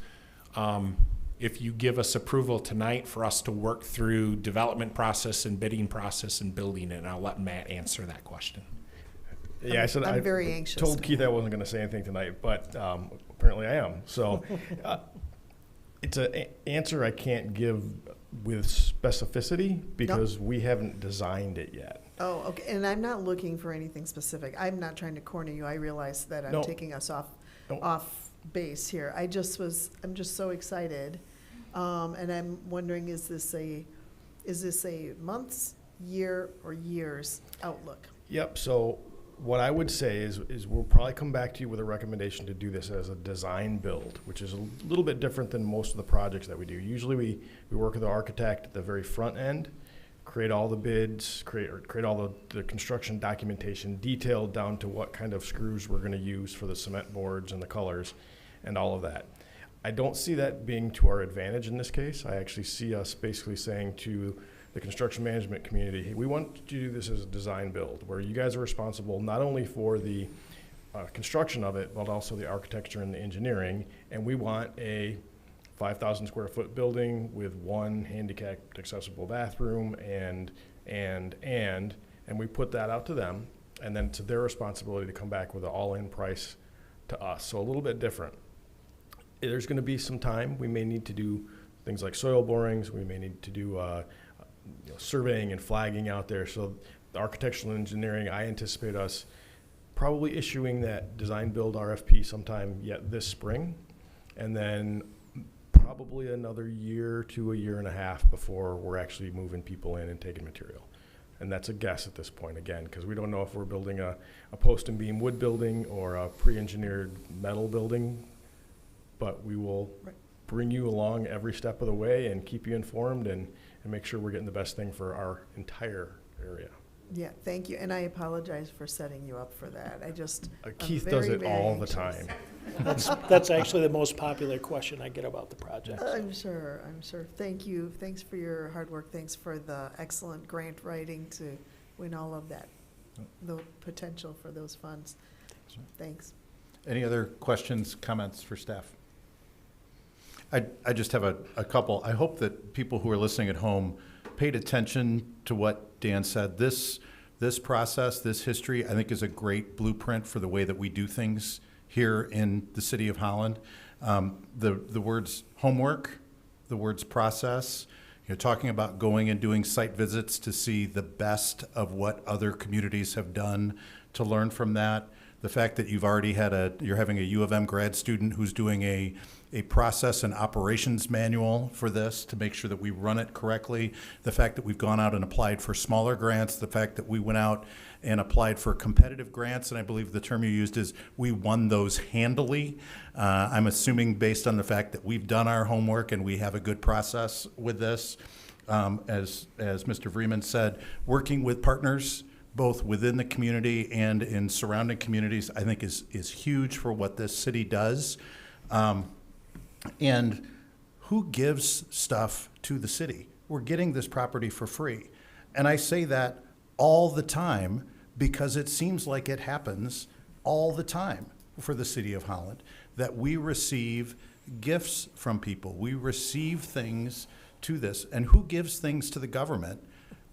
if you give us approval tonight for us to work through development process and bidding process and building it. And I'll let Matt answer that question. Yeah, I said I'm very anxious. told Keith I wasn't going to say anything tonight, but apparently I am. So it's an answer I can't give with specificity because we haven't designed it yet. Oh, okay, and I'm not looking for anything specific. I'm not trying to corner you. I realize that I'm No. taking us off No. base here. I'm just so excited. And I'm wondering, is this a months, year, or years outlook? Yep. So what I would say is we'll probably come back to you with a recommendation to do this as a design build, which is a little bit different than most of the projects that we do. Usually we work with the architect at the very front end, create all the bids, create all the construction documentation, detailed down to what kind of screws we're going to use for the cement boards and the colors and all of that. I don't see that being to our advantage in this case. I actually see us basically saying to the construction management community, hey, we want to do this as a design build, where you guys are responsible not only for the construction of it, but also the architecture and the engineering. And we want a 5,000 square foot building with one handicapped accessible bathroom and we put that out to them, and then it's their responsibility to come back with an all-in price to us. So a little bit different. There's going to be some time. We may need to do things like soil borings. We may need to do surveying and flagging out there. So the architectural engineering, I anticipate us probably issuing that design build RFP sometime yet this spring, and then probably another year to a year and a half before we're actually moving people in and taking material. And that's a guess at this point, again, because we don't know if we're building a post and beam wood building or a pre-engineered metal building, but we will bring you along every step of the way and keep you informed and make sure we're getting the best thing for our entire area. Yeah, thank you, and I apologize for setting you up for that. Keith I'm does very, it very all anxious. the time. That's actually the most popular question I get about the project. I'm sure. Thank you. Thanks for your hard work. Thanks for the excellent grant writing to win all of that, the potential for those funds. Thanks. Any other questions, comments for staff? I just have a couple. I hope that people who are listening at home paid attention to what Dan said. This process, this history, I think is a great blueprint for the way that we do things here in the city of Holland. The words homework, the words process, talking about going and doing site visits to see the best of what other communities have done, to learn from that. The fact that you're having a U of M grad student who's doing a process and operations manual for this to make sure that we run it correctly. The fact that we've gone out and applied for smaller grants, the fact that we went out and applied for competitive grants, and I believe the term you used is we won those handily. I'm assuming based on the fact that we've done our homework and we have a good process with this. As Mr. Vreeman said, working with partners both within the community and in surrounding communities, I think is huge for what this city does. And who gives stuff to the city? We're getting this property for free. And I say that all the time because it seems like it happens all the time for the city of Holland, that we receive gifts from people. We receive things to this. And who gives things to the government?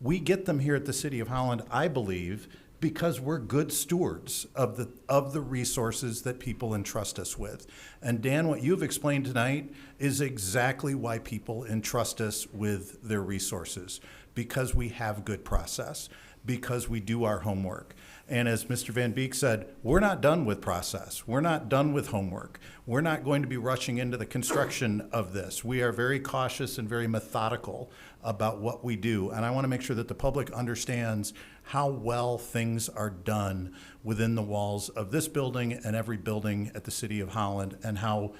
We get them here at the City of Holland, I believe, because we're good stewards of the resources that people entrust us with. And Dan, what you've explained tonight is exactly why people entrust us with their resources, because we have good process, because we do our homework. And as Mr. Van Beek said, we're not done with process. We're not done with homework. We're not going to be rushing into the construction of this. We are very cautious and very methodical about what we do. And I want to make sure that the public understands how well things are done within the walls of this building and every building at the City of Holland, and how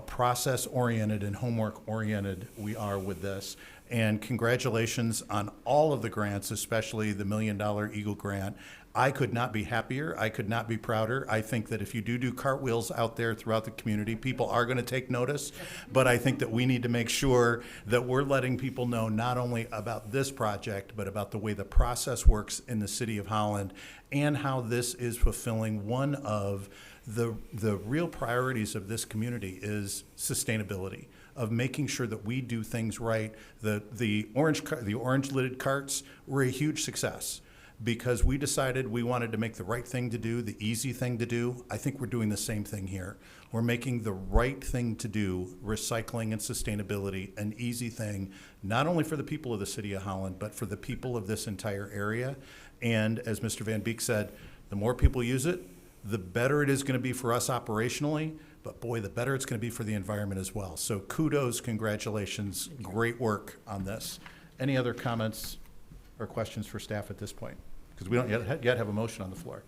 process-oriented and homework-oriented we are with this. And congratulations on all of the grants, especially the $1 Million Eagle Grant. I could not be happier. I could not be prouder. I think that if you do cartwheels out there throughout the community, people are going to take notice. But I think that we need to make sure that we're letting people know not only about this project, but about the way the process works in the City of Holland, and how this is fulfilling one of the real priorities of this community is sustainability. of making sure that we do things right. The orange lidded carts were a huge success because we decided we wanted to make the right thing to do, the easy thing to do. I think we're doing the same thing here. We're making the right thing to do, recycling and sustainability, an easy thing, not only for the people of the city of Holland, but for the people of this entire area. And as Mr. Van Beek said, the more people use it, the better it is going to be for us operationally, but boy, the better it's going to be for the environment as well. So kudos, congratulations, great work on this. Any other comments or questions for staff at this point? Because we don't yet have a motion on the floor.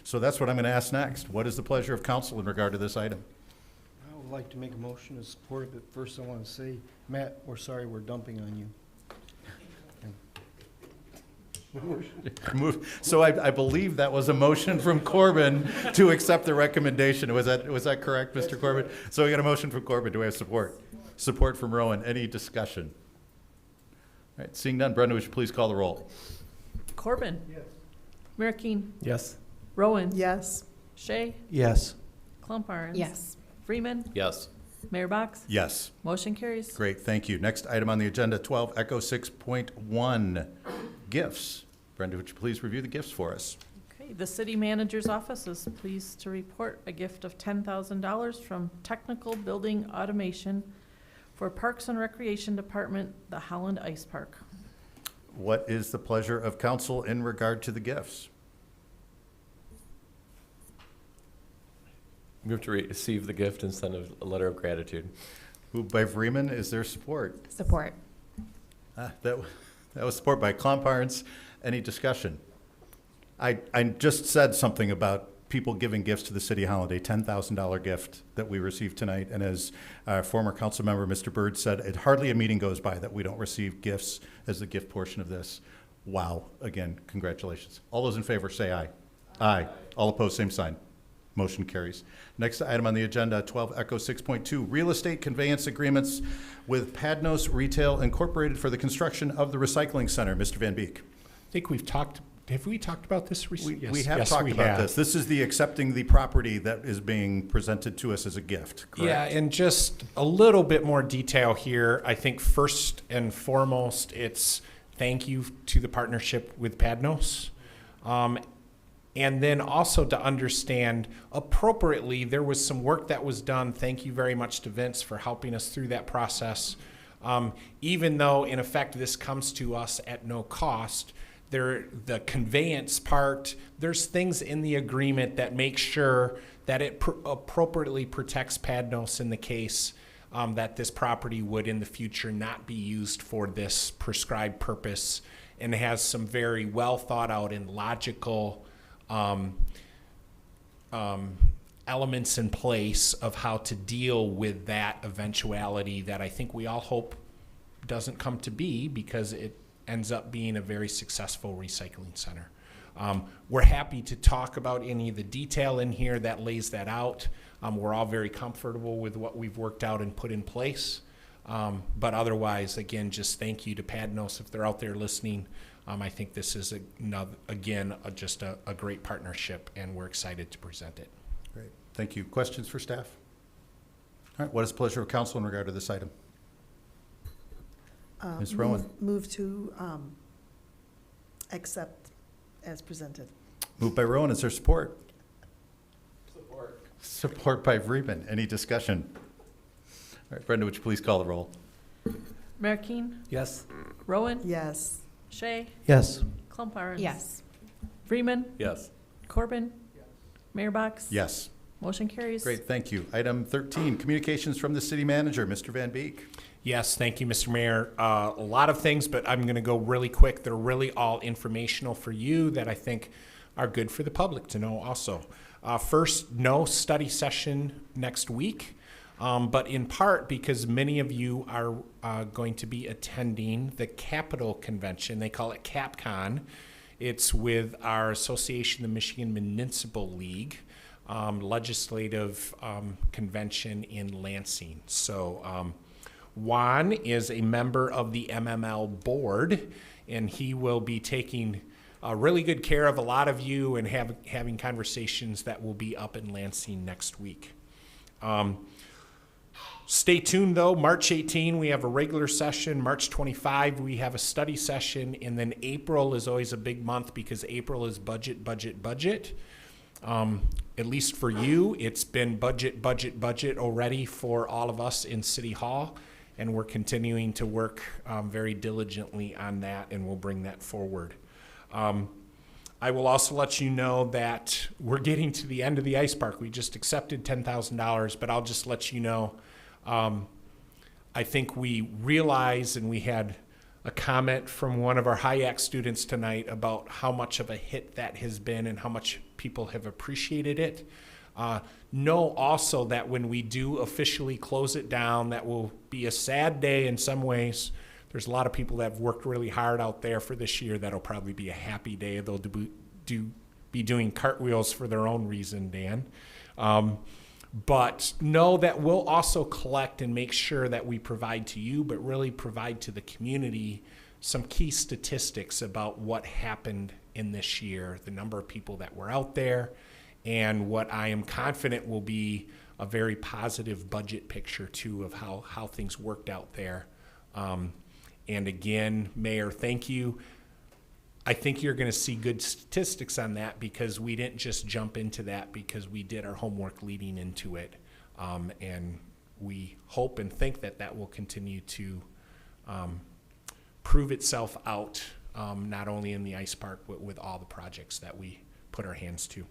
So that's what I'm going to ask next. What is the pleasure of council in regard to this item? I would like to make a motion in support of it. First, I want to say, Matt, we're sorry we're dumping on you. So I believe that was a motion from Corbin to accept the recommendation. Was that correct, Mr. Corbin? So we got a motion from Corbin. Do we have support? Support from Rowan. Any discussion? All right, seeing none, Brenda, would you please call the roll? Corbin. Yes. Marikine. Yes. Rowan. Yes. Shay. Yes. Klumparens. Yes. Freeman. Yes. Mayor Box. Yes. Motion carries. Great, thank you. Next item on the agenda, 12 Echo 6.1, gifts. Brenda, would you please review the gifts for us? Okay, the city manager's office is pleased to report a gift of $10,000 from Technical Building Automation for Parks and Recreation Department, the Holland Ice Park. What is the pleasure of council in regard to the gifts? Move to receive the gift and send a letter of gratitude. Moved by Vreeman, is there support? Support. That was support by Klomparens. Any discussion? I just said something about people giving gifts to the city of Holland, a $10,000 gift that we received tonight. And as our former council member, Mr. Byrd, said, it hardly a meeting goes by that we don't receive gifts as the gift portion of this. Wow. Again, congratulations. All those in favor say aye. Aye. All opposed, same sign. Motion carries. Next item on the agenda, 12 Echo 6.2, real estate conveyance agreements with Padnos Retail Incorporated for the construction of the recycling center. Mr. Van Beek. I think have we talked about this recently? We have talked about this. This is the accepting the property that is being presented to us as a gift, correct? Yeah, and just a little bit more detail here. I think first and foremost, it's thank you to the partnership with Padnos. And then also to understand appropriately, there was some work that was done. Thank you very much to Vince for helping us through that process. Even though, in effect, this comes to us at no cost, the conveyance part, there's things in the agreement that make sure that it appropriately protects Padnos in the case that this property would in the future not be used for this prescribed purpose, and has some very well thought out and logical elements in place of how to deal with that eventuality that I think we all hope doesn't come to be, because it ends up being a very successful recycling center. We're happy to talk about any of the detail in here that lays that out. We're all very comfortable with what we've worked out and put in place. But otherwise, again, just thank you to Padnos if they're out there listening. I think this is, just a great partnership, and we're excited to present it. Great. Thank you. Questions for staff? All right. What is the pleasure of council in regard to this item? Ms. Rowan. Move to accept as presented. Moved by Rowan. Is there support? Support. Support by Vreeman. Any discussion? All right, Brenda, would you please call the roll? Marikine. Yes. Rowan. Yes. Shay. Yes. Klumparens. Yes. Freeman. Yes. Corbin. Mayor Box. Yes. Motion carries. Great, thank you. Item 13, communications from the city manager, Mr. Van Beek. Yes, thank you, Mr. Mayor. A lot of things, but I'm going to go really quick. They're really all informational for you that I think are good for the public to know also. First, no study session next week, but in part because many of you are going to be attending the Capitol Convention. They call it CapCon. It's with our association, the Michigan Municipal League, legislative convention in Lansing. So Juan is a member of the MML board, and he will be taking really good care of a lot of you and having conversations that will be up in Lansing next week. Stay tuned though, March 18, we have a regular session. March 25, we have a study session. And then April is always a big month because April is budget, budget, budget. At least for you, it's been budget, budget, budget already for all of us in City Hall. And we're continuing to work very diligently on that, and we'll bring that forward. I will also let you know that we're getting to the end of the ice park. We just accepted $10,000, but I'll just let you know, I think we realize, and we had a comment from one of our HIAC students tonight about how much of a hit that has been and how much people have appreciated it. Know also that when we do officially close it down, that will be a sad day in some ways. There's a lot of people that have worked really hard out there for this year. That'll probably be a happy day. They'll be doing cartwheels for their own reason, Dan. But know that we'll also collect and make sure that we provide to you, but really provide to the community some key statistics about what happened in this year, the number of people that were out there, and what I am confident will be a very positive budget picture too of how things worked out there. And again, Mayor, thank you. I think you're going to see good statistics on that because we didn't just jump into that, because we did our homework leading into it. And we hope and think that that will continue to prove itself out, not only in the ice park, but with all the projects that we put our hands to.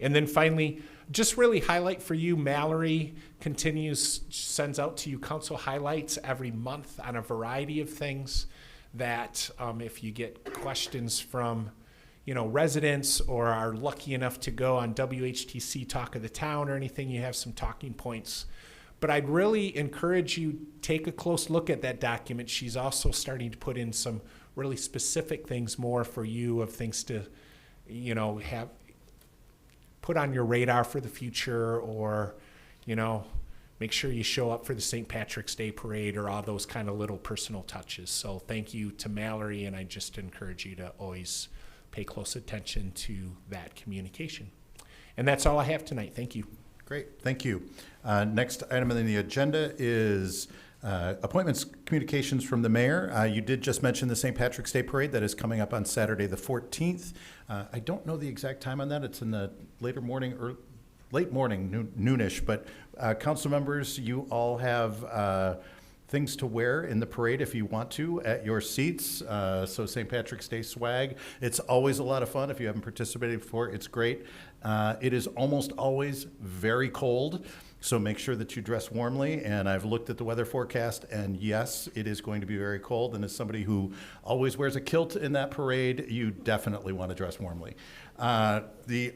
And then finally, just really highlight for you, Mallory sends out to you council highlights every month on a variety of things that if you get questions from, residents or are lucky enough to go on WHTC Talk of the Town or anything, you have some talking points. But I'd really encourage you, take a close look at that document. She's also starting to put in some really specific things more for you of things to, have put on your radar for the future, or, make sure you show up for the St. Patrick's Day Parade, or all those kind of little personal touches. So thank you to Mallory, and I just encourage you to always pay close attention to that communication. And that's all I have tonight. Thank you. Great, thank you. Next item on the agenda is appointments, communications from the mayor. You did just mention the St. Patrick's Day Parade that is coming up on Saturday the 14th. I don't know the exact time on that. It's in the later morning or late morning, noonish, but council members, you all have things to wear in the parade if you want to at your seats. So St. Patrick's Day swag. It's always a lot of fun. If you haven't participated before, it's great. It is almost always very cold, so make sure that you dress warmly. And I've looked at the weather forecast, and yes, it is going to be very cold. And as somebody who always wears a kilt in that parade, you definitely want to dress warmly. The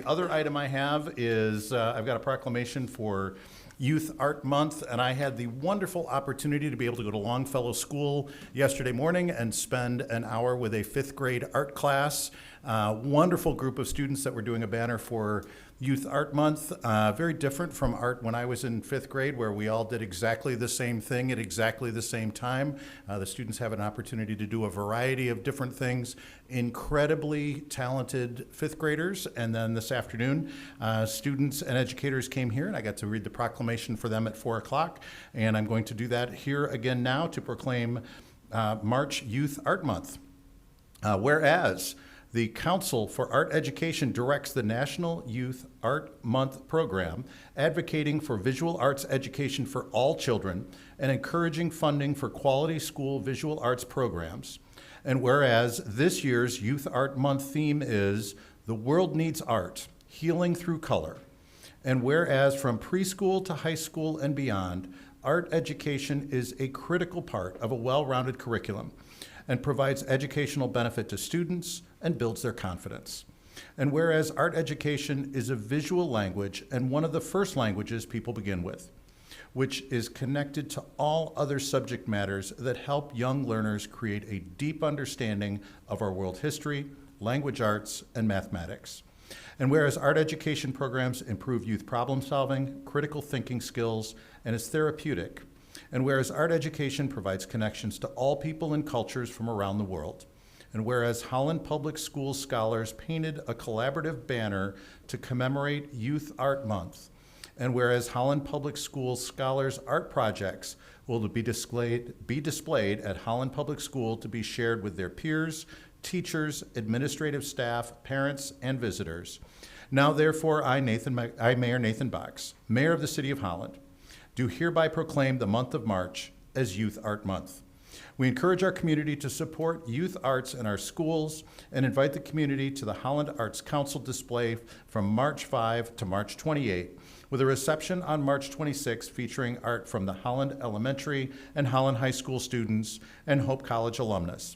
other item I have is I've got a proclamation for Youth Art Month, and I had the wonderful opportunity to be able to go to Longfellow School yesterday morning and spend an hour with a 5th grade art class. Wonderful group of students that were doing a banner for Youth Art Month. Very different from art when I was in 5th grade, where we all did exactly the same thing at exactly the same time. The students have an opportunity to do a variety of different things. Incredibly talented 5th graders. And then this afternoon, students and educators came here, and I got to read the proclamation for them at 4 o'clock. And I'm going to do that here again now to proclaim March Youth Art Month. Whereas the Council for Art Education directs the National Youth Art Month program, advocating for visual arts education for all children and encouraging funding for quality school visual arts programs. And whereas this year's Youth Art Month theme is "The World Needs Art, Healing Through Color." And whereas from preschool to high school and beyond, art education is a critical part of a well-rounded curriculum and provides educational benefit to students and builds their confidence. And whereas art education is a visual language and one of the first languages people begin with, which is connected to all other subject matters that help young learners create a deep understanding of our world history, language arts, and mathematics. And whereas art education programs improve youth problem solving, critical thinking skills, and is therapeutic, and whereas art education provides connections to all people and cultures from around the world, and whereas Holland Public Schools scholars painted a collaborative banner to commemorate Youth Art Month, And whereas Holland Public Schools scholars' art projects will be displayed at Holland Public School to be shared with their peers, teachers, administrative staff, parents, and visitors. Now therefore, I, Mayor Nathan Box, Mayor of the City of Holland, do hereby proclaim the month of March as Youth Art Month. We encourage our community to support youth arts in our schools and invite the community to the Holland Arts Council display from March 5 to March 28, with a reception on March 26 featuring art from the Holland Elementary and Holland High School students and Hope College alumnus.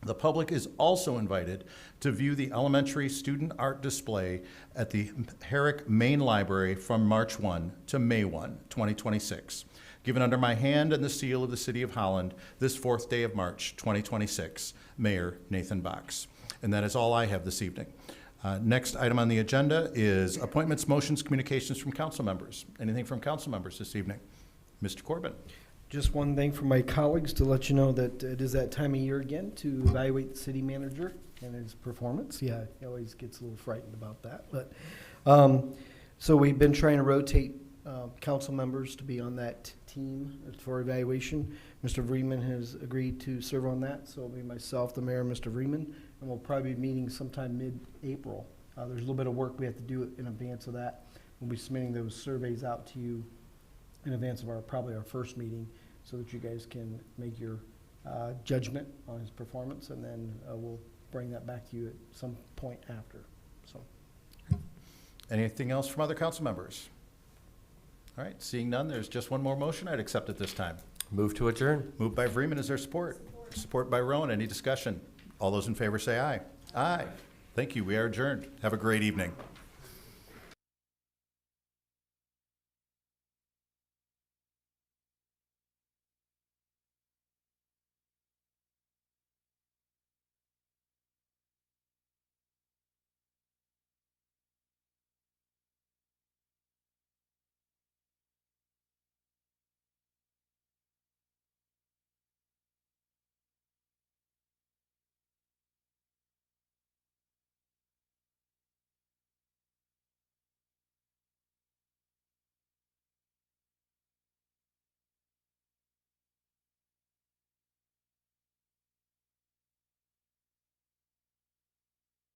The public is also invited to view the elementary student art display at the Herrick Main Library from March 1 to May 1, 2026. Given under my hand and the seal of the City of Holland this 4th day of March, 2026, Mayor Nathan Box. And that is all I have this evening. Next item on the agenda is appointments, motions, communications from council members. Anything from council members this evening? Mr. Corbin. Just one thing for my colleagues to let you know that it is that time of year again to evaluate the city manager and his performance. Yeah, he always gets a little frightened about that. But so we've been trying to rotate council members to be on that team for evaluation. Mr. Vreeman has agreed to serve on that, so it'll be myself, the mayor, and Mr. Vreeman, and we'll probably be meeting sometime mid-April. There's a little bit of work we have to do in advance of that. We'll be submitting those surveys out to you in advance of probably our first meeting, so that you guys can make your judgment on his performance, and then we'll bring that back to you at some point after. So, Anything else from other council members? All right, seeing none, there's just one more motion I'd accept at this time. Move to adjourn. Moved by Vreeman. Is there support? Support by Rowan. Any discussion? All those in favor say aye. Aye. Thank you. We are adjourned. Have a great evening.